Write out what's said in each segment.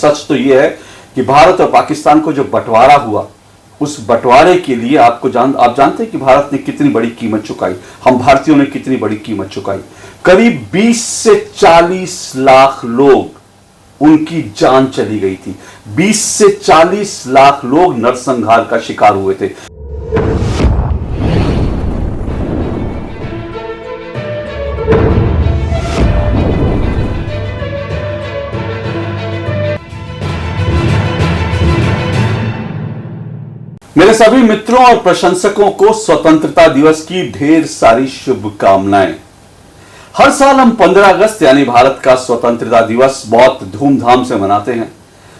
सच तो यह है कि भारत और पाकिस्तान को जो बंटवारा हुआ, उस बंटवारे के लिए आप जानते हैं कि भारत ने कितनी बड़ी कीमत चुकाई, हम भारतीयों ने कितनी बड़ी कीमत चुकाई। करीब 20 से 40 लाख लोग, उनकी जान चली गई थी। 20 से 40 लाख लोग नरसंहार का शिकार हुए थे। मेरे सभी मित्रों और प्रशंसकों को स्वतंत्रता दिवस की ढेर सारी शुभकामनाएं। हर साल हम 15 अगस्त यानी भारत का स्वतंत्रता दिवस बहुत धूमधाम से मनाते हैं,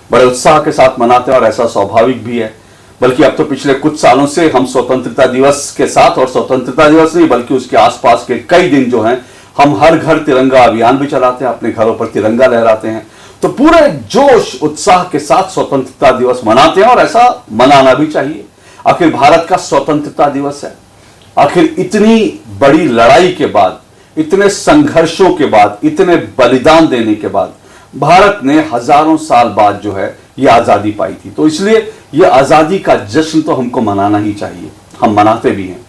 बड़े उत्साह के साथ मनाते हैं और ऐसा स्वाभाविक भी है। बल्कि अब तो पिछले कुछ सालों से हम स्वतंत्रता दिवस के साथ, और स्वतंत्रता दिवस नहीं बल्कि उसके आसपास के कई दिन जो हैं, हम हर घर तिरंगा अभियान भी चलाते हैं, अपने घरों पर तिरंगा लहराते हैं। तो पूरे जोश उत्साह के साथ स्वतंत्रता दिवस मनाते हैं और ऐसा मनाना भी चाहिए। आखिर भारत का स्वतंत्रता दिवस है। आखिर इतनी बड़ी लड़ाई के बाद, इतने संघर्षों के बाद, इतने बलिदान देने के बाद भारत ने हजारों साल बाद जो है ये आजादी पाई थी। तो इसलिए ये आजादी का जश्न तो हमको मनाना ही चाहिए, हम मनाते भी हैं।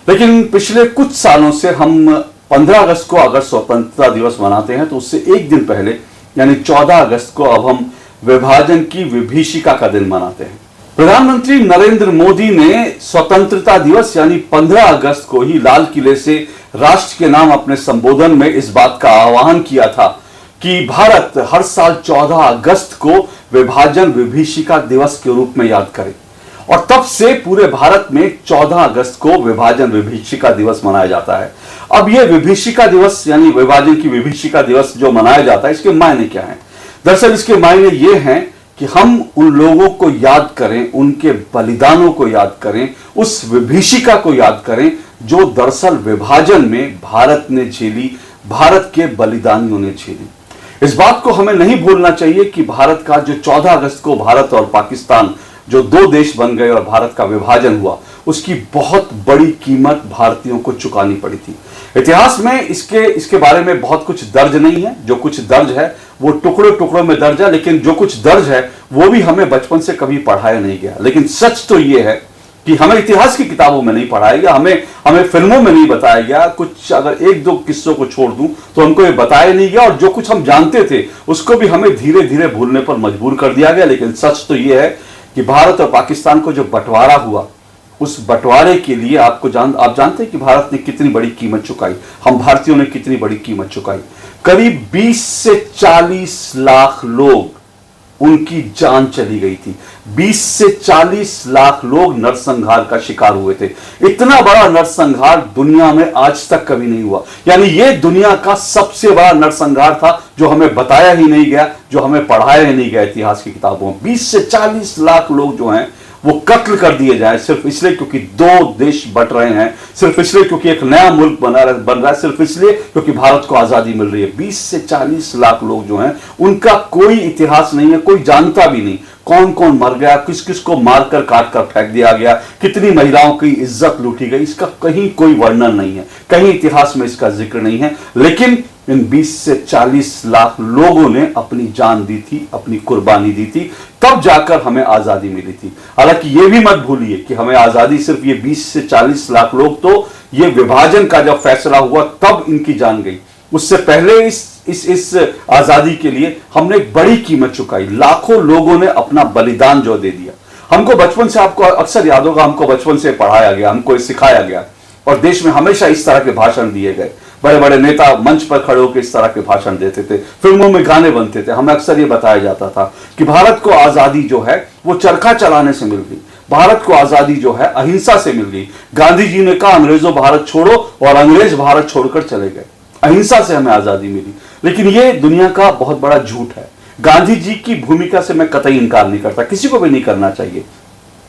लेकिन पिछले कुछ सालों से हम 15 अगस्त को अगर स्वतंत्रता दिवस मनाते हैं तो उससे एक दिन पहले यानी 14 अगस्त को अब हम विभाजन की विभीषिका का दिन मनाते हैं। प्रधानमंत्री नरेंद्र मोदी ने स्वतंत्रता दिवस यानी 15 अगस्त को ही लाल किले से राष्ट्र के नाम अपने संबोधन में इस बात का आह्वान किया था कि भारत हर साल 14 अगस्त को विभाजन विभीषिका दिवस के रूप में याद करे। और तब से पूरे भारत में 14 अगस्त को विभाजन विभीषिका दिवस मनाया जाता है। अब यह विभीषिका दिवस यानी विभाजन की विभीषिका दिवस जो मनाया जाता है, इसके मायने क्या हैं? दरअसल इसके मायने ये हैं कि हम उन लोगों को याद करें, उनके बलिदानों को याद करें, उस विभीषिका को याद करें जो दरअसल विभाजन में भारत ने झेली, भारत के बलिदानियों ने झेली। इस बात को हमें नहीं भूलना चाहिए कि भारत का जो 14 अगस्त को भारत और पाकिस्तान जो दो देश बन गए और भारत का विभाजन हुआ, उसकी बहुत बड़ी कीमत भारतीयों को चुकानी पड़ी थी। इतिहास में इसके बारे में बहुत कुछ दर्ज नहीं है। जो कुछ दर्ज है वो टुकड़ों टुकड़ों में दर्ज है, लेकिन जो कुछ दर्ज है वो भी हमें बचपन से कभी पढ़ाया नहीं गया। लेकिन सच तो ये है कि हमें इतिहास की किताबों में नहीं पढ़ाया गया, हमें फिल्मों में नहीं बताया गया। कुछ अगर एक दो किस्सों को छोड़ दूं तो हमको ये बताया नहीं गया, और जो कुछ हम जानते थे उसको भी हमें धीरे धीरे भूलने पर मजबूर कर दिया गया। लेकिन सच तो ये है कि भारत और पाकिस्तान को जो बंटवारा हुआ, उस बंटवारे के लिए आप जानते हैं कि भारत ने कितनी बड़ी कीमत चुकाई, हम भारतीयों ने कितनी बड़ी कीमत चुकाई। करीब 20 से 40 लाख लोग, उनकी जान चली गई थी। 20 से 40 लाख लोग नरसंहार का शिकार हुए थे। इतना बड़ा नरसंहार दुनिया में आज तक कभी नहीं हुआ। यानी यह दुनिया का सबसे बड़ा नरसंहार था जो हमें बताया ही नहीं गया, जो हमें पढ़ाया ही नहीं गया इतिहास की किताबों में। 20 से 40 लाख लोग जो हैं वो कत्ल कर दिए जाए सिर्फ इसलिए क्योंकि दो देश बट रहे हैं, सिर्फ इसलिए क्योंकि एक नया मुल्क बन रहा है, सिर्फ इसलिए क्योंकि भारत को आजादी मिल रही है। 20 से 40 लाख लोग जो हैं उनका कोई इतिहास नहीं है, कोई जानता भी नहीं कौन कौन मर गया, किस किस को मारकर काट कर फेंक दिया गया, कितनी महिलाओं की इज्जत लूटी गई, इसका कहीं कोई वर्णन नहीं है, कहीं इतिहास में इसका जिक्र नहीं है। लेकिन इन 20 से 40 लाख लोगों ने अपनी जान दी थी, अपनी कुर्बानी दी थी, तब जाकर हमें आजादी मिली थी। हालांकि यह भी मत भूलिए कि हमें आजादी सिर्फ ये 20 से 40 लाख लोग, तो ये विभाजन का जब फैसला हुआ तब इनकी जान गई। उससे पहले इस आजादी के लिए हमने एक बड़ी कीमत चुकाई। लाखों लोगों ने अपना बलिदान जो दे दिया। हमको बचपन से, आपको अक्सर याद होगा, हमको बचपन से पढ़ाया गया, हमको सिखाया गया, और देश में हमेशा इस तरह के भाषण दिए गए। बड़े बड़े नेता मंच पर खड़े होकर इस तरह के भाषण देते थे, फिल्मों में गाने बनते थे। हमें अक्सर ये बताया जाता था कि भारत को आजादी जो है वो चरखा चलाने से मिल गई, भारत को आजादी जो है अहिंसा से मिल गई। गांधी जी ने कहा अंग्रेजों भारत छोड़ो, और अंग्रेज भारत छोड़कर चले गए। अहिंसा से हमें आजादी मिली। लेकिन ये दुनिया का बहुत बड़ा झूठ है। गांधी जी की भूमिका से मैं कतई इनकार नहीं करता, किसी को भी नहीं करना चाहिए।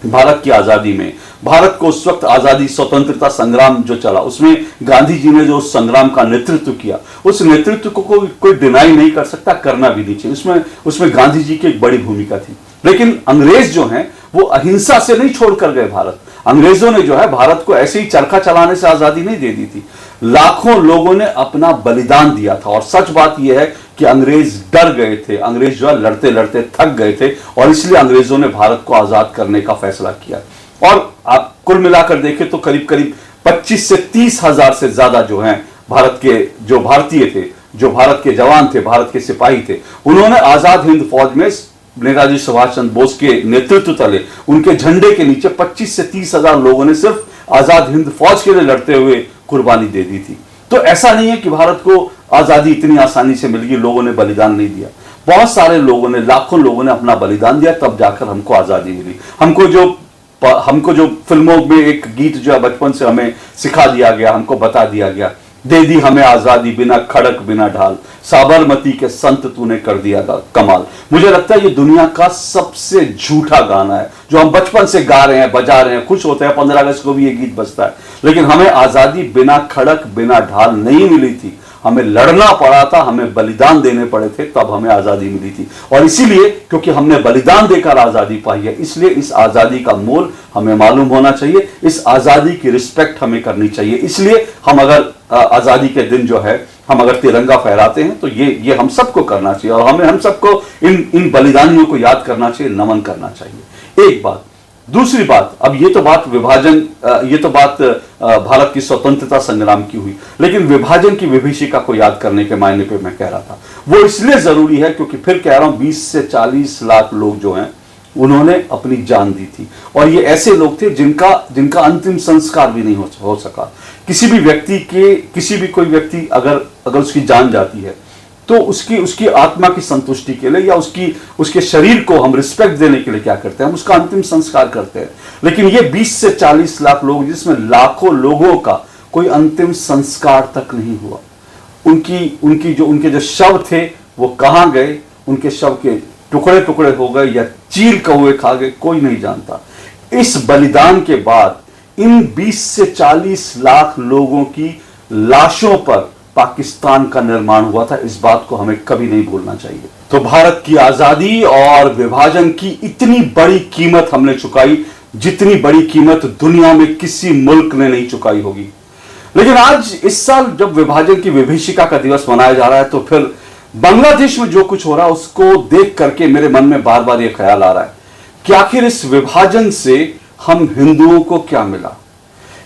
भारत की आजादी में, भारत को उस वक्त आजादी स्वतंत्रता संग्राम जो चला, उसमें गांधी जी ने जो उस संग्राम का नेतृत्व किया, उस नेतृत्व को कोई डिनाई नहीं कर सकता, करना भी नहीं चाहिए। उसमें गांधी जी की एक बड़ी भूमिका थी। लेकिन अंग्रेज जो हैं वो अहिंसा से नहीं छोड़कर गए भारत। अंग्रेजों ने जो है भारत को ऐसे ही चरखा चलाने से आजादी नहीं दे दी थी। लाखों लोगों ने अपना बलिदान दिया था। और सच बात यह है कि अंग्रेज डर गए थे, अंग्रेज जो है लड़ते लड़ते थक गए थे और इसलिए अंग्रेजों ने भारत को आजाद करने का फैसला किया। और आप कुल मिलाकर देखें तो करीब करीब 25 से 30 हजार से ज्यादा जो हैं भारत के जो भारतीय थे, जो भारत के जवान थे, भारत के सिपाही थे, उन्होंने आजाद हिंद फौज में नेताजी सुभाष चंद्र बोस के नेतृत्व तले उनके झंडे के नीचे 25 से 30 हजार लोगों ने सिर्फ आजाद हिंद फौज के लिए लड़ते हुए कुर्बानी दे दी थी। तो ऐसा नहीं है कि भारत को आजादी इतनी आसानी से मिल गई, लोगों ने बलिदान नहीं दिया। बहुत सारे लोगों ने, लाखों लोगों ने अपना बलिदान दिया, तब जाकर हमको आजादी मिली। हमको जो फिल्मों में एक गीत जो है बचपन से हमें सिखा दिया गया, हमको बता दिया गया, दे दी हमें आजादी बिना खड़क बिना ढाल, साबरमती के संत तूने कर दिया कमाल। मुझे लगता है ये दुनिया का सबसे झूठा गाना है जो हम बचपन से गा रहे हैं, बजा रहे हैं, खुश होते हैं। 15 अगस्त को भी ये गीत बजता है, लेकिन हमें आजादी बिना खड़क बिना ढाल नहीं मिली थी। हमें लड़ना पड़ा था, हमें बलिदान देने पड़े थे, तब हमें आजादी मिली थी। और इसीलिए क्योंकि हमने बलिदान देकर आजादी पाई है, इसलिए इस आजादी का मोल हमें मालूम होना चाहिए, इस आजादी की रिस्पेक्ट हमें करनी चाहिए। इसलिए हम अगर आजादी के दिन जो है हम अगर तिरंगा फहराते हैं तो ये हम सबको करना चाहिए और हम सबको इन बलिदानियों को याद करना चाहिए, नमन करना चाहिए। एक बात। दूसरी बात, अब ये तो बात विभाजन, ये तो बात भारत की स्वतंत्रता संग्राम की हुई, लेकिन विभाजन की विभीषिका को याद करने के मायने पे मैं कह रहा था। वो इसलिए जरूरी है क्योंकि फिर कह रहा हूं 20 से 40 लाख लोग जो हैं उन्होंने अपनी जान दी थी और ये ऐसे लोग थे जिनका अंतिम संस्कार भी नहीं हो सका। किसी भी कोई व्यक्ति अगर उसकी जान जाती है तो उसकी आत्मा की संतुष्टि के लिए या उसके शरीर को हम रिस्पेक्ट देने के लिए क्या करते हैं, हम उसका अंतिम संस्कार करते हैं। लेकिन ये 20 से 40 लाख लोग, जिसमें लाखों लोगों का कोई अंतिम संस्कार तक नहीं हुआ। उनके जो शव थे वो कहां गए, उनके शव के टुकड़े टुकड़े हो गए या चील कौवे खा गए, कोई नहीं जानता। इस बलिदान के बाद इन 20 से 40 लाख लोगों की लाशों पर पाकिस्तान का निर्माण हुआ था। इस बात को हमें कभी नहीं भूलना चाहिए। तो भारत की आजादी और विभाजन की इतनी बड़ी कीमत हमने चुकाई, जितनी बड़ी कीमत दुनिया में किसी मुल्क ने नहीं चुकाई होगी। लेकिन आज इस साल जब विभाजन की विभीषिका का दिवस मनाया जा रहा है तो फिर बांग्लादेश में जो कुछ हो रहा है उसको देख करके मेरे मन में बार बार यह ख्याल आ रहा है कि आखिर इस विभाजन से हम हिंदुओं को क्या मिला।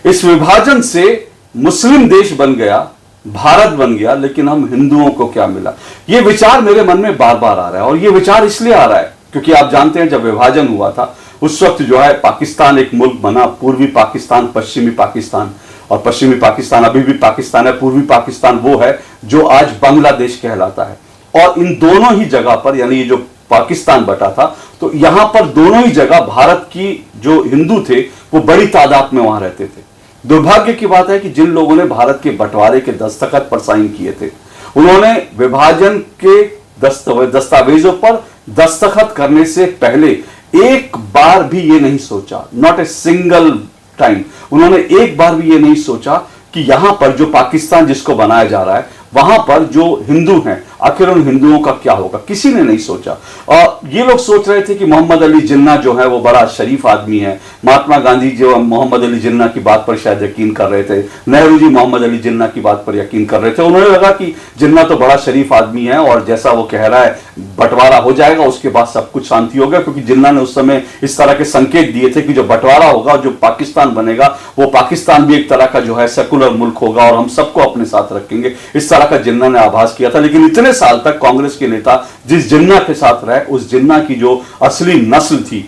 इस विभाजन से मुस्लिम देश बन गया, भारत बन गया, लेकिन हम हिंदुओं को क्या मिला। यह विचार मेरे मन में बार बार आ रहा है और यह विचार इसलिए आ रहा है क्योंकि आप जानते हैं जब विभाजन हुआ था उस वक्त जो है पाकिस्तान एक मुल्क बना, पूर्वी पाकिस्तान, पश्चिमी पाकिस्तान। और पश्चिमी पाकिस्तान अभी भी पाकिस्तान है, पूर्वी पाकिस्तान वो है जो आज बांग्लादेश कहलाता है। और इन दोनों ही जगह पर, यानी ये जो पाकिस्तान बटा था, तो यहां पर दोनों ही जगह भारत की जो हिंदू थे वो बड़ी तादाद में वहां रहते थे। दुर्भाग्य की बात है कि जिन लोगों ने भारत के बंटवारे के दस्तखत पर साइन किए थे, उन्होंने विभाजन के दस्तावेजों पर दस्तखत करने से पहले एक बार भी ये नहीं सोचा, नॉट ए सिंगल टाइम, उन्होंने एक बार भी ये नहीं सोचा कि यहां पर जो पाकिस्तान जिसको बनाया जा रहा है वहां पर जो हिंदू हैं आखिर उन हिंदुओं का क्या होगा, किसी ने नहीं सोचा। और ये लोग सोच रहे थे कि मोहम्मद अली जिन्ना जो है वो बड़ा शरीफ आदमी है। महात्मा गांधी जो मोहम्मद अली जिन्ना की बात पर शायद यकीन कर रहे थे, नेहरू जी मोहम्मद अली जिन्ना की बात पर यकीन कर रहे थे। उन्होंने लगा कि जिन्ना तो बड़ा शरीफ आदमी है और जैसा वो कह रहा है बंटवारा हो जाएगा, उसके बाद सब कुछ शांति होगा, क्योंकि जिन्ना ने उस समय इस तरह के संकेत दिए थे कि जो बंटवारा होगा, जो पाकिस्तान बनेगा, वो पाकिस्तान भी एक तरह का जो है सेकुलर मुल्क होगा और हम सबको अपने साथ रखेंगे। इस तरह का जिन्ना ने आभास किया था। लेकिन इतने साल तक कांग्रेस के नेता जिस जिन्ना के साथ रहे, उस जिन्ना की जो असली नस्ल थी,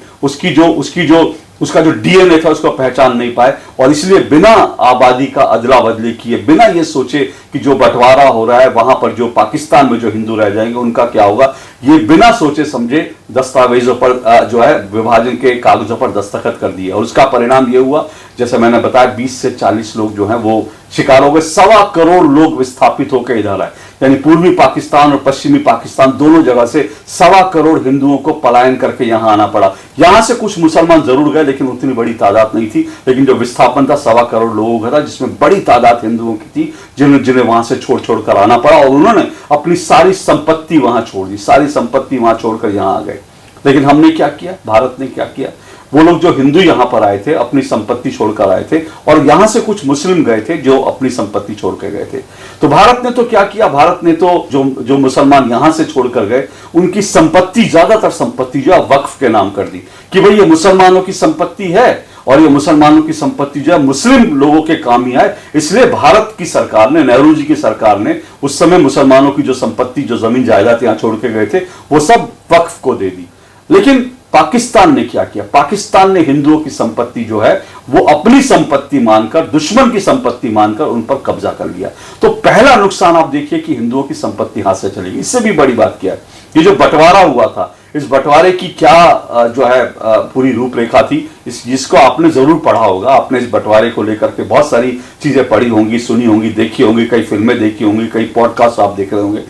उसका जो डीएनए था, उसको पहचान नहीं पाए। और इसलिए बिना आबादी का अदला बदली किए, बिना ये सोचे कि जो बंटवारा हो रहा है वहां पर जो पाकिस्तान में जो हिंदू रह जाएंगे उनका क्या होगा, ये बिना सोचे समझे दस्तावेजों पर जो है विभाजन के कागजों पर दस्तखत कर दिए। और उसका परिणाम ये हुआ, जैसे मैंने बताया, 20 से 40 लोग जो हैं वो शिकार हो गए। 1.25 करोड़ लोग विस्थापित होकर इधर आए, यानी पूर्वी पाकिस्तान और पश्चिमी पाकिस्तान दोनों जगह से 1.25 करोड़ हिंदुओं को पलायन करके यहां आना पड़ा। यहां से कुछ मुसलमान जरूर गए, लेकिन उतनी बड़ी तादाद नहीं थी। लेकिन जो विस्थापन था 1.25 करोड़ लोगों का था, जिसमें बड़ी तादाद हिंदुओं की थी जिन्हें वहां से छोड़ कर आना पड़ा। और उन्होंने अपनी सारी संपत्ति वहां छोड़ दी, सारी संपत्ति वहां छोड़कर यहां आ गए। लेकिन हमने क्या किया, भारत ने क्या किया? वो लोग जो हिंदू यहां पर आए थे अपनी संपत्ति छोड़कर आए थे, और यहां से कुछ मुस्लिम गए थे जो अपनी संपत्ति छोड़ के गए थे। तो भारत ने तो क्या किया, भारत ने तो जो मुसलमान यहां से छोड़कर गए उनकी संपत्ति, ज्यादातर संपत्ति जो है वक्फ के नाम कर दी कि भाई ये मुसलमानों की संपत्ति है और ये मुसलमानों की संपत्ति जो है मुस्लिम लोगों के काम ही आए। इसलिए भारत की सरकार ने, नेहरू जी की सरकार ने उस समय मुसलमानों की जो संपत्ति, जो जमीन जायदाद यहां छोड़ के गए थे, वो सब वक्फ को दे दी। लेकिन पाकिस्तान ने क्या किया, पाकिस्तान ने हिंदुओं की संपत्ति जो है वो अपनी संपत्ति मानकर, दुश्मन की संपत्ति मानकर उन पर कब्जा कर लिया। तो पहला नुकसान आप देखिए कि हिंदुओं की संपत्ति हाथ से चली गई। इससे भी बड़ी बात क्या है, ये जो बंटवारा हुआ था, इस बंटवारे की क्या जो है पूरी रूपरेखा थी, जिसको आपने जरूर पढ़ा होगा। आपने इस बंटवारे को लेकर के बहुत सारी चीजें पढ़ी होंगी, सुनी होंगी, देखी होंगी, कई फिल्में देखी होंगी, कई पॉडकास्ट आप देख रहे होंगे।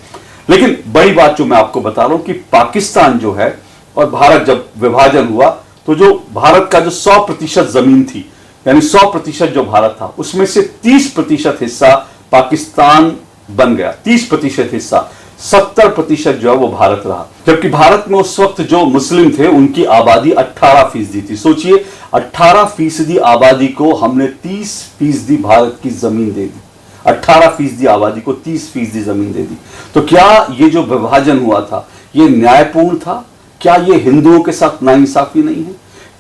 लेकिन बड़ी बात जो मैं आपको बता रहा हूं कि पाकिस्तान जो है और भारत जब विभाजन हुआ, तो जो भारत का जो 100% जमीन थी, यानी 100% जो भारत था, उसमें से 30% हिस्सा पाकिस्तान बन गया। 30% हिस्सा, 70% जो है वो भारत रहा। जबकि भारत में उस वक्त जो मुस्लिम थे उनकी आबादी 18% थी। सोचिए, 18% आबादी को हमने 30% भारत की जमीन दे दी। 18% आबादी को 30% जमीन दे दी। तो क्या ये जो विभाजन हुआ था ये न्यायपूर्ण था? क्या ये हिंदुओं के साथ नाइंसाफी नहीं है?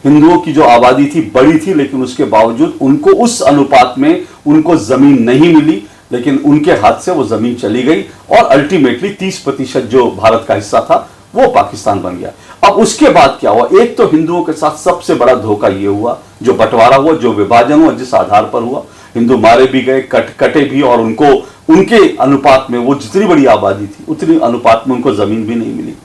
हिंदुओं की जो आबादी थी बड़ी थी, लेकिन उसके बावजूद उनको उस अनुपात में उनको जमीन नहीं मिली, लेकिन उनके हाथ से वो जमीन चली गई और अल्टीमेटली 30% जो भारत का हिस्सा था वो पाकिस्तान बन गया। अब उसके बाद क्या हुआ? एक तो हिंदुओं के साथ सबसे बड़ा धोखा ये हुआ, जो बंटवारा हुआ, जो विभाजन हुआ, जिस आधार पर हुआ, हिंदू मारे भी गए, कटे भी, और उनको उनके अनुपात में, वो जितनी बड़ी आबादी थी उतनी अनुपात में उनको जमीन भी नहीं मिली।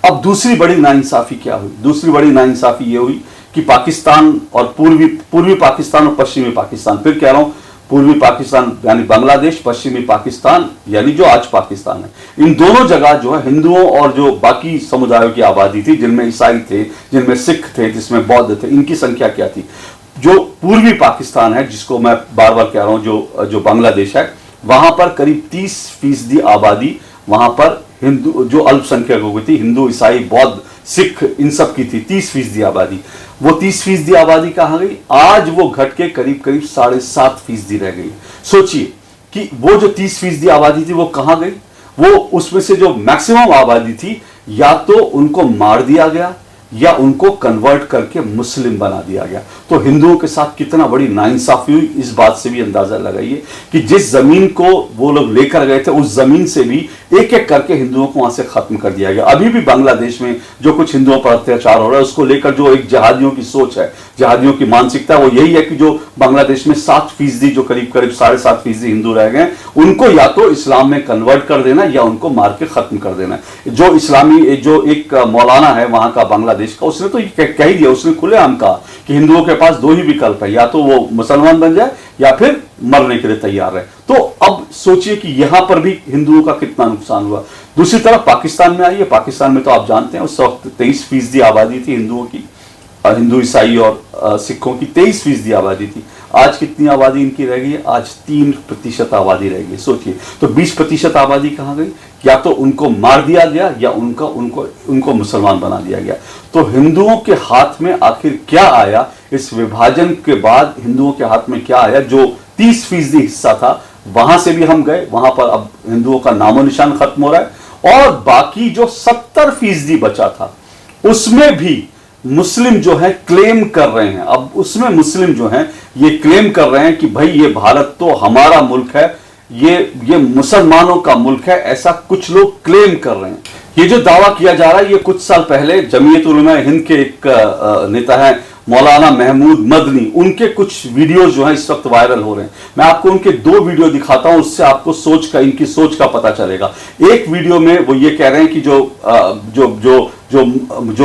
अब दूसरी बड़ी नाइंसाफी क्या हुई? दूसरी बड़ी नाइंसाफी ये हुई कि पाकिस्तान और पूर्वी पाकिस्तान और पश्चिमी पाकिस्तान, फिर कह रहा हूं पूर्वी पाकिस्तान यानी बांग्लादेश, पश्चिमी पाकिस्तान यानी जो आज पाकिस्तान है, इन दोनों जगह जो है हिंदुओं और जो बाकी समुदायों की आबादी थी, जिनमें ईसाई थे, जिनमें सिख थे, जिसमें बौद्ध थे, इनकी संख्या क्या थी? जो पूर्वी पाकिस्तान है, जिसको मैं बार बार कह रहा हूं, जो बांग्लादेश है, वहां पर करीब 30% आबादी वहां पर हिंदू, जो अल्पसंख्यकों की थी, हिंदू, ईसाई, बौद्ध, सिख, इन सब की थी 30% आबादी। वो 30% आबादी कहां गई? आज वो घट के करीब 7.5% रह गई। सोचिए कि वो जो 30% आबादी थी वो कहां गई? वो उसमें से जो मैक्सिमम आबादी थी, या तो उनको मार दिया गया या उनको कन्वर्ट करके मुस्लिम बना दिया गया। तो हिंदुओं के साथ कितना बड़ी नाइंसाफी हुई, इस बात से भी अंदाजा लगाइए कि जिस जमीन को वो लोग लेकर गए थे, उस जमीन से भी एक एक करके हिंदुओं को वहां से खत्म कर दिया गया। अभी भी बांग्लादेश में जो कुछ हिंदुओं पर अत्याचार हो रहा है, उसको लेकर जो एक जिहादियों की सोच है, जिहादियों की मानसिकता, वो यही है कि जो बांग्लादेश में 7%, जो करीब 7.5% हिंदू रह गए, उनको या तो इस्लाम में कन्वर्ट कर देना या उनको मार के खत्म कर देना। जो इस्लामी, जो एक मौलाना है वहां का बांग्लादेश का, उसने तो कह ही दिया, उसने खुलेआम कहा कि हिंदुओं के पास 2 ही विकल्प है, या तो वो मुसलमान बन जाए या फिर मरने के लिए तैयार है। तो अब सोचिए कि यहां पर भी हिंदुओं का कितना नुकसान हुआ। दूसरी तरफ पाकिस्तान में आइए, पाकिस्तान में तो आप जानते हैं उस वक्त 23% आबादी थी हिंदुओं की, हिंदू, ईसाई और सिखों की 23% आबादी थी। आज कितनी आबादी इनकी रह गई है? आज 3% आबादी रह गई। सोचिए, तो 20% आबादी कहां गई? या तो उनको मार दिया गया या उनको मुसलमान बना दिया गया। तो हिंदुओं के हाथ में आखिर क्या आया? इस विभाजन के बाद हिंदुओं के हाथ में क्या आया? जो 30% हिस्सा था वहां से भी हम गए, वहां पर अब हिंदुओं का नामो निशान खत्म हो रहा है, और बाकी जो 70% बचा था उसमें भी मुस्लिम जो है क्लेम कर रहे हैं। अब उसमें मुस्लिम जो हैं ये क्लेम कर रहे हैं कि भाई ये भारत तो हमारा मुल्क है, ये मुसलमानों का मुल्क है, ऐसा कुछ लोग क्लेम कर रहे हैं। ये जो दावा किया जा रहा है, ये कुछ साल पहले जमीयत उलमा हिंद के एक नेता है मौलाना महमूद मदनी, उनके कुछ वीडियोस जो हैं इस वक्त वायरल हो रहे हैं। मैं आपको उनके 2 वीडियो दिखाता हूं, उससे आपको इनकी सोच का पता चलेगा। एक वीडियो में वो ये कह रहे हैं कि जो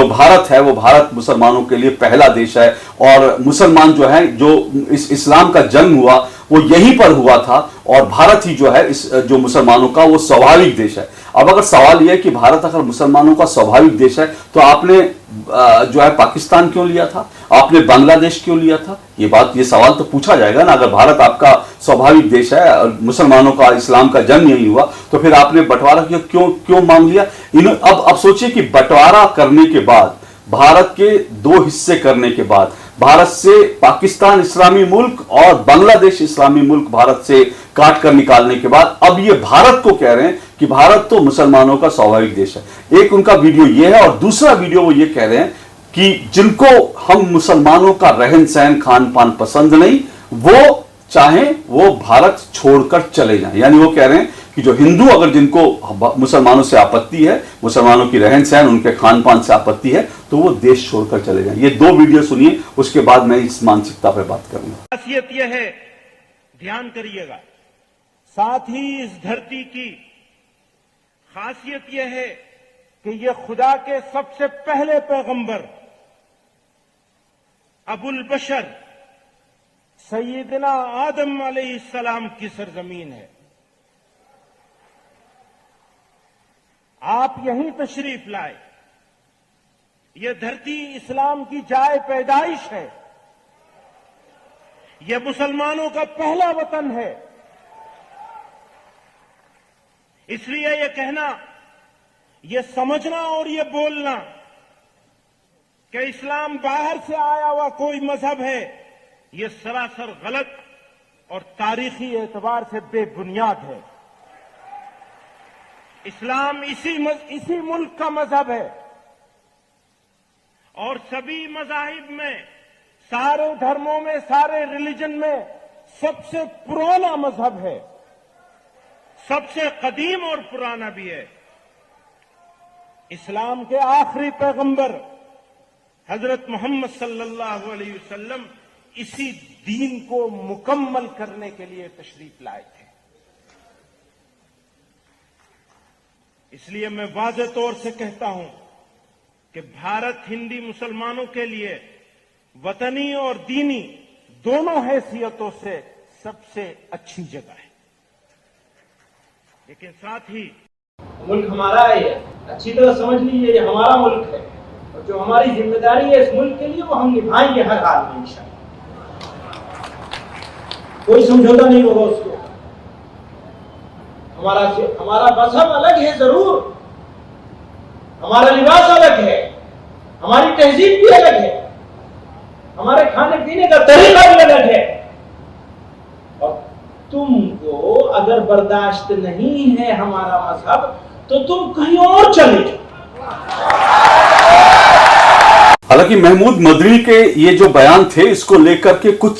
भारत है, वो भारत मुसलमानों के लिए पहला देश है, और मुसलमान जो है, जो इस्लाम का जन्म हुआ वो यहीं पर हुआ था, और भारत ही जो है जो मुसलमानों का वो स्वाभाविक देश है। अब अगर सवाल यह है कि भारत अगर मुसलमानों का स्वाभाविक देश है, तो आपने जो है पाकिस्तान क्यों लिया था? आपने बांग्लादेश क्यों लिया था? ये सवाल तो पूछा जाएगा ना। अगर भारत आपका स्वाभाविक देश है और मुसलमानों का, इस्लाम का जन्म यही हुआ, तो फिर आपने बंटवारा क्यों मांग लिया? अब सोचिए कि बंटवारा करने के बाद भारत के दो हिस्से करने के बाद, भारत से पाकिस्तान इस्लामी मुल्क और बांग्लादेश इस्लामी मुल्क भारत से काट कर निकालने के बाद अब ये भारत को कह रहे हैं कि भारत तो मुसलमानों का स्वाभाविक देश है। एक उनका वीडियो ये है और दूसरा वीडियो वो ये कह रहे हैं कि जिनको हम मुसलमानों का रहन सहन खान पान पसंद नहीं, वो चाहें वो भारत छोड़कर चले जाएं। यानी वो कह रहे हैं कि जो हिंदू अगर जिनको मुसलमानों से आपत्ति है, मुसलमानों की रहन सहन उनके खान पान से आपत्ति है, तो वो देश छोड़कर चले जाएं। ये दो वीडियो सुनिए, उसके बाद मैं इस मानसिकता पर बात करूंगा। खासियत यह है, ध्यान करिएगा, साथ ही इस धरती की खासियत यह है कि यह खुदा के सबसे पहले पैगंबर अबुल बशर सैयदना आदम अलैहिस्सलाम की सरजमीन है। आप यहीं तशरीफ लाए। यह धरती इस्लाम की जाए पैदाइश है। यह मुसलमानों का पहला वतन है। इसलिए यह कहना, यह समझना और यह बोलना कि इस्लाम बाहर से आया हुआ कोई मजहब है, यह सरासर गलत और तारीखी एतबार से बेबुनियाद है। इस्लाम इसी मुल्क का मजहब है और सभी मजाहिब में, सारे धर्मों में, सारे रिलीजन में सबसे पुराना मजहब है, सबसे कदीम और पुराना भी है। इस्लाम के आखिरी पैगंबर हजरत मोहम्मद सल्लल्लाहु अलैहि वसल्लम इसी दीन को मुकम्मल करने के लिए तशरीफ लाए थे। इसलिए मैं वाज़ेह तौर से कहता हूं कि भारत हिंदी मुसलमानों के लिए वतनी और दीनी दोनों हैसियतों से सबसे अच्छी जगह है। लेकिन साथ ही मुल्क हमारा है, अच्छी तरह समझ लीजिए, ये हमारा मुल्क है और जो हमारी जिम्मेदारी है इस मुल्क के लिए वो हम निभाएंगे हर हाल में इंशाअल्लाह। कोई समझौता नहीं होगा उसको। हमारा मजहब अलग है जरूर, हमारा लिबास अलग है, हमारी तहजीब भी अलग है, हमारे खाने पीने का तरीका भी अलग है। और तुमको अगर बर्दाश्त नहीं है हमारा मजहब तो तुम कहीं और चले जाओ। हालांकि महमूद मदनी के ये जो बयान थे, इसको लेकर के कुछ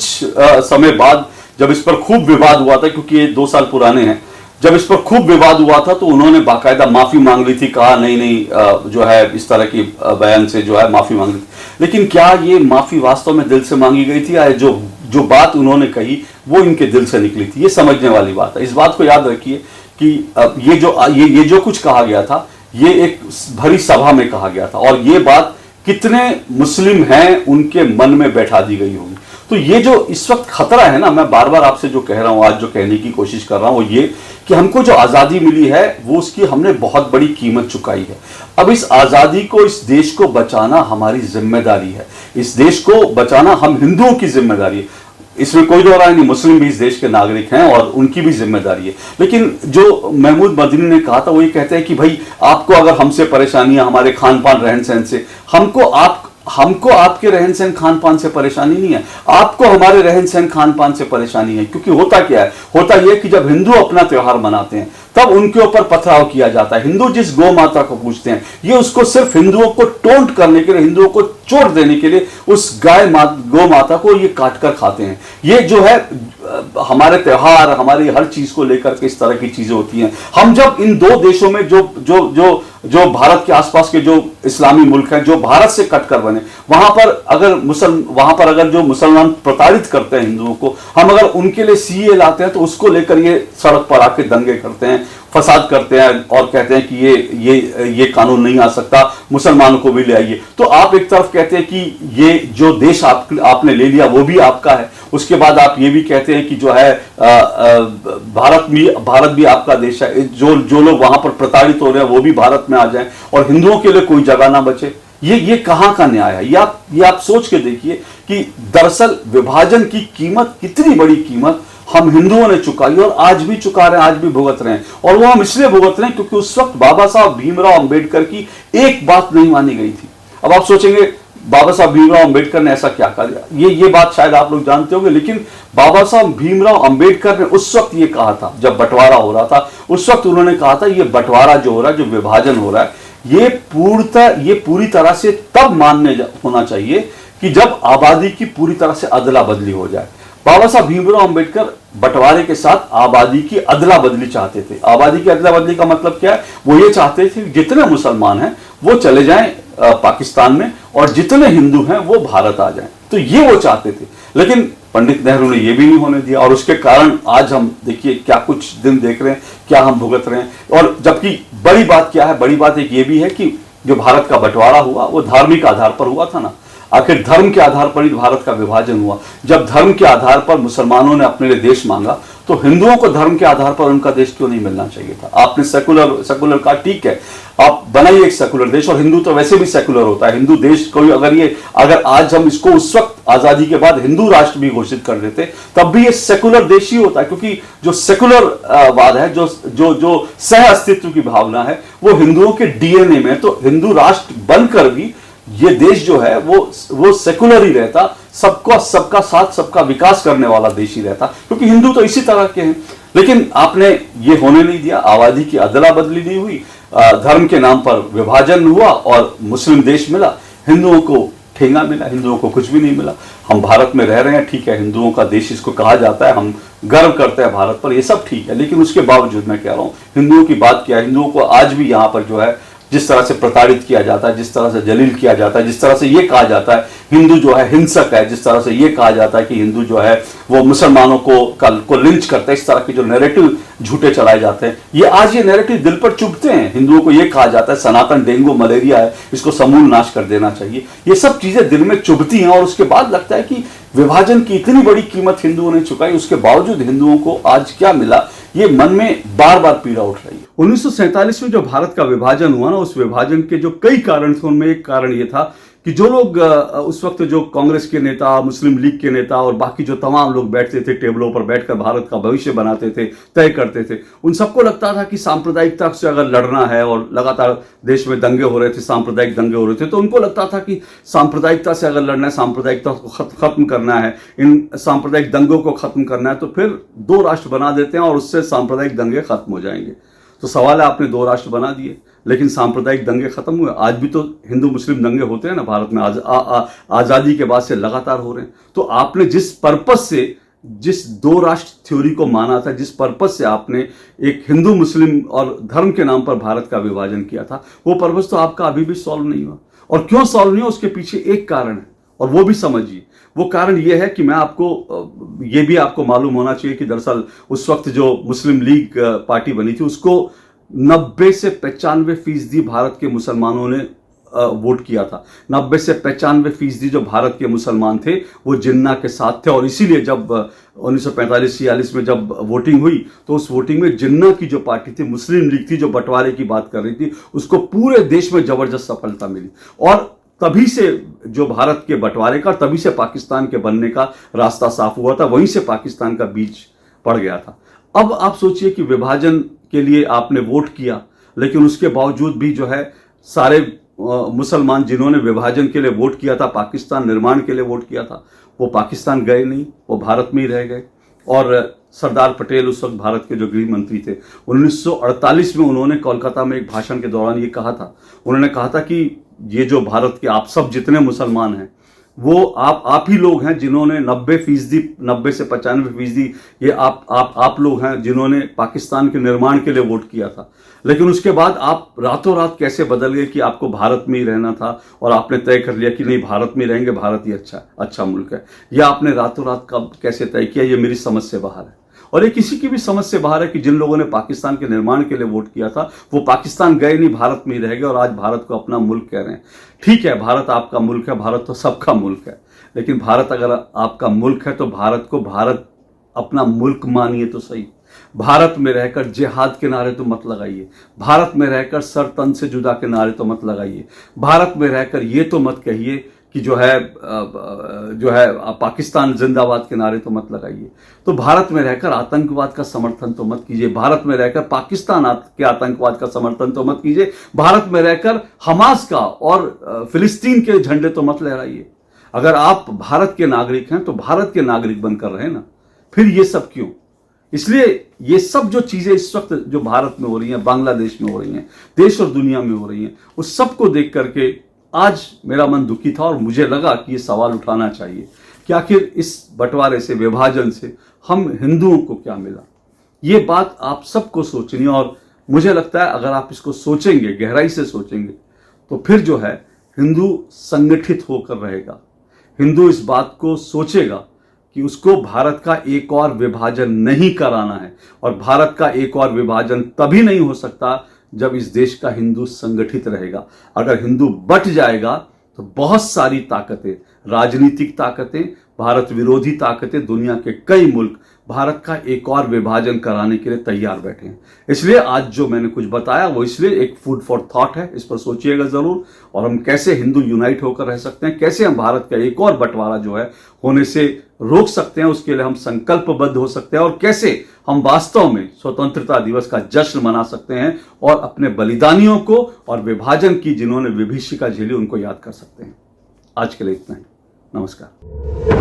समय बाद जब इस पर खूब विवाद हुआ था, क्योंकि ये 2 साल पुराने हैं, जब इस पर खूब विवाद हुआ था तो उन्होंने बाकायदा माफी मांग ली थी, कहा नहीं जो है इस तरह की बयान से जो है माफी मांग ली थी। लेकिन क्या ये माफी वास्तव में दिल से मांगी गई थी या जो बात उन्होंने कही वो इनके दिल से निकली थी, ये समझने वाली बात है। इस बात को याद रखिए कि ये जो कुछ कहा गया था ये एक भरी सभा में कहा गया था और ये बात कितने मुस्लिम हैं उनके मन में बैठा दी गई होगी। तो ये जो इस वक्त खतरा है ना, मैं बार बार आपसे जो कह रहा हूं, आज जो कहने की कोशिश कर रहा हूं, वो ये कि हमको जो आजादी मिली है वो उसकी हमने बहुत बड़ी कीमत चुकाई है। अब इस आजादी को, इस देश को बचाना हमारी जिम्मेदारी है। इस देश को बचाना हम हिंदुओं की जिम्मेदारी है, इसमें कोई दो राय नहीं। मुस्लिम भी इस देश के नागरिक हैं और उनकी भी जिम्मेदारी है। लेकिन जो महमूद मदनी ने कहा था वो ये कहते हैं कि भाई आपको अगर हमसे परेशानियां हमारे खान पान रहन सहन से, हमको आपके रहन सहन खान पान से परेशानी नहीं है, आपको हमारे रहन सहन खान पान से परेशानी है। क्योंकि होता क्या है, होता यह कि जब हिंदू अपना त्योहार मनाते हैं तब उनके ऊपर पथराव किया जाता है। हिंदू जिस गौ माता को पूजते हैं, ये उसको सिर्फ हिंदुओं को टोंट करने के लिए, हिंदुओं को चोट देने के लिए उस गौ माता को ये काट कर खाते हैं। ये जो है हमारे त्योहार, हमारी हर चीज को लेकर के इस तरह की चीजें होती हैं। हम जब इन दो देशों में जो भारत के आसपास के जो इस्लामी मुल्क हैं, जो भारत से कटकर बने, वहां पर अगर जो मुसलमान प्रताड़ित करते हैं हिंदुओं को, हम अगर उनके लिए सीए लाते हैं तो उसको लेकर ये सड़क पर आके दंगे करते हैं, फसाद करते हैं और कहते हैं कि ये कानून नहीं आ सकता, मुसलमानों को भी ले आइए। तो आप एक तरफ कहते हैं कि ये जो देश आपने ले लिया वो भी आपका है, उसके बाद आप ये भी कहते हैं कि जो है भारत भी आपका देश है, जो लोग वहां पर प्रताड़ित हो रहे हैं वो भी भारत में आ जाएं और हिंदुओं के लिए कोई जगह ना बचे। ये कहां का न्याय है? ये आप सोच के देखिए कि दरअसल विभाजन की कीमत, कितनी बड़ी कीमत हम हिंदुओं ने चुकाई और आज भी चुका रहे हैं, आज भी भुगत रहे हैं। और वो हम इसलिए भुगत रहे हैं क्योंकि उस वक्त बाबा साहब भीमराव अंबेडकर की एक बात नहीं मानी गई थी। अब आप सोचेंगे बाबा साहब भीमराव अंबेडकर ने ऐसा क्या किया, ये बात शायद आप लोग जानते होंगे, लेकिन बाबा साहब भीमराव अंबेडकर ने उस वक्त ये कहा था, जब बंटवारा हो रहा था, उस वक्त उन्होंने कहा था ये बंटवारा जो हो रहा है, जो विभाजन हो रहा है, ये पूरी तरह से तब मान्य होना चाहिए कि जब आबादी की पूरी तरह से अदला बदली हो जाए। बाबा साहब भीमराव अंबेडकर बंटवारे के साथ आबादी की अदला बदली चाहते थे। आबादी की अदला बदली का मतलब क्या है? वो ये चाहते थे कि जितने मुसलमान हैं वो चले जाएं पाकिस्तान में और जितने हिंदू हैं वो भारत आ जाएं। तो ये वो चाहते थे, लेकिन पंडित नेहरू ने ये भी नहीं होने दिया और उसके कारण आज हम देखिए क्या कुछ दिन देख रहे हैं, क्या हम भुगत रहे हैं। और जबकि बड़ी बात क्या है? बड़ी बात एक ये भी है कि जो भारत का बंटवारा हुआ वो धार्मिक आधार पर हुआ था ना। आखिर धर्म के आधार पर ही भारत का विभाजन हुआ। जब धर्म के आधार पर मुसलमानों ने अपने लिए देश मांगा तो हिंदुओं को धर्म के आधार पर उनका देश क्यों नहीं मिलना चाहिए था? आपने सेकुलर का, ठीक है, आप बनाइए एक सेकुलर देश, और हिंदू तो वैसे भी सेकुलर होता है। हिंदू देश को अगर आज हम इसको उस वक्त आजादी के बाद हिंदू राष्ट्र भी घोषित कर देते तब भी ये सेकुलर देश ही होता है, क्योंकि जो सेकुलर वाद है, जो सह अस्तित्व की भावना है, वो हिंदुओं के डीएनए में। तो हिंदू राष्ट्र बनकर भी ये देश जो है वो सेकुलर ही रहता, सबका साथ सबका विकास करने वाला देश ही रहता, क्योंकि हिंदू तो इसी तरह के हैं। लेकिन आपने ये होने नहीं दिया, आबादी की अदला बदली नहीं हुई, धर्म के नाम पर विभाजन हुआ और मुस्लिम देश मिला, हिंदुओं को ठेंगा मिला, हिंदुओं को कुछ भी नहीं मिला। हम भारत में रह रहे हैं, ठीक है, हिंदुओं का देश इसको कहा जाता है, हम गर्व करते हैं भारत पर, ये सब ठीक है, लेकिन उसके बावजूद मैं कह रहा हूं हिंदुओं की बात क्या है? हिंदुओं को आज भी यहां पर जो है जिस तरह से प्रताड़ित किया जाता है, जिस तरह से जलील किया जाता है, जिस तरह से ये कहा जाता है हिंदू जो है हिंसक है, जिस तरह से ये कहा जाता है कि हिंदू जो है वो मुसलमानों को लिंच करता है, इस तरह के जो नैरेटिव झूठे चलाए जाते हैं, ये आज ये नैरेटिव दिल पर चुभते हैं। हिंदुओं को ये कहा जाता है सनातन डेंगू मलेरिया है, इसको समूल नाश कर देना चाहिए। ये सब चीजें दिल में चुभती हैं और उसके बाद लगता है कि विभाजन की इतनी बड़ी कीमत हिंदुओं ने चुकाई, उसके बावजूद हिंदुओं को आज क्या मिला, ये मन में बार बार पीड़ा उठ रही है। 1947 में जो भारत का विभाजन हुआ ना, उस विभाजन के जो कई कारण थे, उनमें एक कारण ये था कि जो लोग उस वक्त जो कांग्रेस के नेता, मुस्लिम लीग के नेता और बाकी जो तमाम लोग बैठते थे टेबलों पर बैठकर भारत का भविष्य बनाते थे, तय करते थे, उन सबको लगता था कि सांप्रदायिकता से अगर लड़ना है, और लगातार देश में दंगे हो रहे थे, सांप्रदायिक दंगे हो रहे थे, तो उनको लगता था कि सांप्रदायिकता से अगर लड़ना है, सांप्रदायिकता को खत्म करना है, इन सांप्रदायिक दंगों को खत्म करना है, तो फिर दो राष्ट्र बना देते हैं और उससे सांप्रदायिक दंगे खत्म हो जाएंगे। तो सवाल है, आपने दो राष्ट्र बना दिए लेकिन सांप्रदायिक दंगे खत्म हुए? आज भी तो हिंदू मुस्लिम दंगे होते हैं ना भारत में, आजादी के बाद से लगातार हो रहे हैं। तो आपने जिस पर्पस से, जिस दो राष्ट्र थ्योरी को माना था, जिस पर्पस से आपने एक हिंदू मुस्लिम और धर्म के नाम पर भारत का विभाजन किया था, वो पर्पस तो आपका अभी भी सॉल्व नहीं हुआ। और क्यों सॉल्व नहीं हुआ, उसके पीछे एक कारण है, और वो भी समझिए। वो कारण ये है कि ये भी आपको मालूम होना चाहिए कि दरअसल उस वक्त जो मुस्लिम लीग पार्टी बनी थी, उसको 90 से 95% भारत के मुसलमानों ने वोट किया था। 90 से 95% जो भारत के मुसलमान थे वो जिन्ना के साथ थे, और इसीलिए जब 1945-46 में जब वोटिंग हुई तो उस वोटिंग में जिन्ना की जो पार्टी थी, मुस्लिम लीग थी, जो बंटवारे की बात कर रही थी, उसको पूरे देश में जबरदस्त सफलता मिली। और तभी से जो भारत के बंटवारे का, तभी से पाकिस्तान के बनने का रास्ता साफ हुआ था, वहीं से पाकिस्तान का बीज पड़ गया था। अब आप सोचिए कि विभाजन के लिए आपने वोट किया, लेकिन उसके बावजूद भी जो है सारे मुसलमान जिन्होंने विभाजन के लिए वोट किया था, पाकिस्तान निर्माण के लिए वोट किया था, वो पाकिस्तान गए नहीं, वो भारत में ही रह गए। और सरदार पटेल उस वक्त भारत के जो गृह मंत्री थे, 1948 में उन्होंने कोलकाता में एक भाषण के दौरान ये कहा था, उन्होंने कहा था कि ये जो भारत के आप सब जितने मुसलमान हैं, वो आप ही लोग हैं जिन्होंने 90 से 95% ये आप लोग हैं जिन्होंने पाकिस्तान के निर्माण के लिए वोट किया था। लेकिन उसके बाद आप रातों रात कैसे बदल गए कि आपको भारत में ही रहना था और आपने तय कर लिया कि नहीं, भारत में रहेंगे, भारत ही अच्छा मुल्क है। यह आपने रातों रात कब कैसे तय किया, ये मेरी समझ से बाहर है। और ये किसी की भी समझ से बाहर है कि जिन लोगों ने पाकिस्तान के निर्माण के लिए वोट किया था, वो पाकिस्तान गए नहीं, भारत में ही रह गए और आज भारत को अपना मुल्क कह रहे हैं। ठीक है, भारत आपका मुल्क है, भारत तो सबका मुल्क है, लेकिन भारत अगर आपका मुल्क है तो भारत को भारत अपना मुल्क मानिए तो सही। भारत में रहकर जिहाद के नारे तो मत लगाइए, भारत में रहकर सर तन से जुदा के नारे तो मत लगाइए, भारत में रहकर ये तो मत कहिए कि जो है पाकिस्तान जिंदाबाद के नारे तो मत लगाइए। तो भारत में रहकर आतंकवाद का समर्थन तो मत कीजिए, भारत में रहकर पाकिस्तान के आतंकवाद का समर्थन तो मत कीजिए, भारत में रहकर हमास का और फिलिस्तीन के झंडे तो मत लहराइए। अगर आप भारत के नागरिक हैं तो भारत के नागरिक बनकर रहे ना, फिर ये सब क्यों? इसलिए ये सब जो चीजें इस वक्त जो भारत में हो रही हैं, बांग्लादेश में हो रही हैं, देश और दुनिया में हो रही हैं, उस सबको देख करके आज मेरा मन दुखी था और मुझे लगा कि ये सवाल उठाना चाहिए कि आखिर इस बंटवारे से, विभाजन से हम हिंदुओं को क्या मिला। ये बात आप सबको सोचनी, और मुझे लगता है अगर आप इसको सोचेंगे, गहराई से सोचेंगे, तो फिर जो है हिंदू संगठित होकर रहेगा। हिंदू इस बात को सोचेगा कि उसको भारत का एक और विभाजन नहीं कराना है, और भारत का एक और विभाजन तभी नहीं हो सकता जब इस देश का हिंदू संगठित रहेगा। अगर हिंदू बट जाएगा तो बहुत सारी ताकतें, राजनीतिक ताकतें, भारत विरोधी ताकतें, दुनिया के कई मुल्क भारत का एक और विभाजन कराने के लिए तैयार बैठे हैं। इसलिए आज जो मैंने कुछ बताया वो इसलिए एक फूड फॉर थॉट है, इस पर सोचिएगा जरूर। और हम कैसे हिंदू यूनाइट होकर रह सकते हैं, कैसे हम भारत का एक और बंटवारा जो है होने से रोक सकते हैं, उसके लिए हम संकल्पबद्ध हो सकते हैं, और कैसे हम वास्तव में स्वतंत्रता दिवस का जश्न मना सकते हैं और अपने बलिदानियों को और विभाजन की जिन्होंने विभीषिका झेली उनको याद कर सकते हैं। आज के लिए इतना ही। नमस्कार।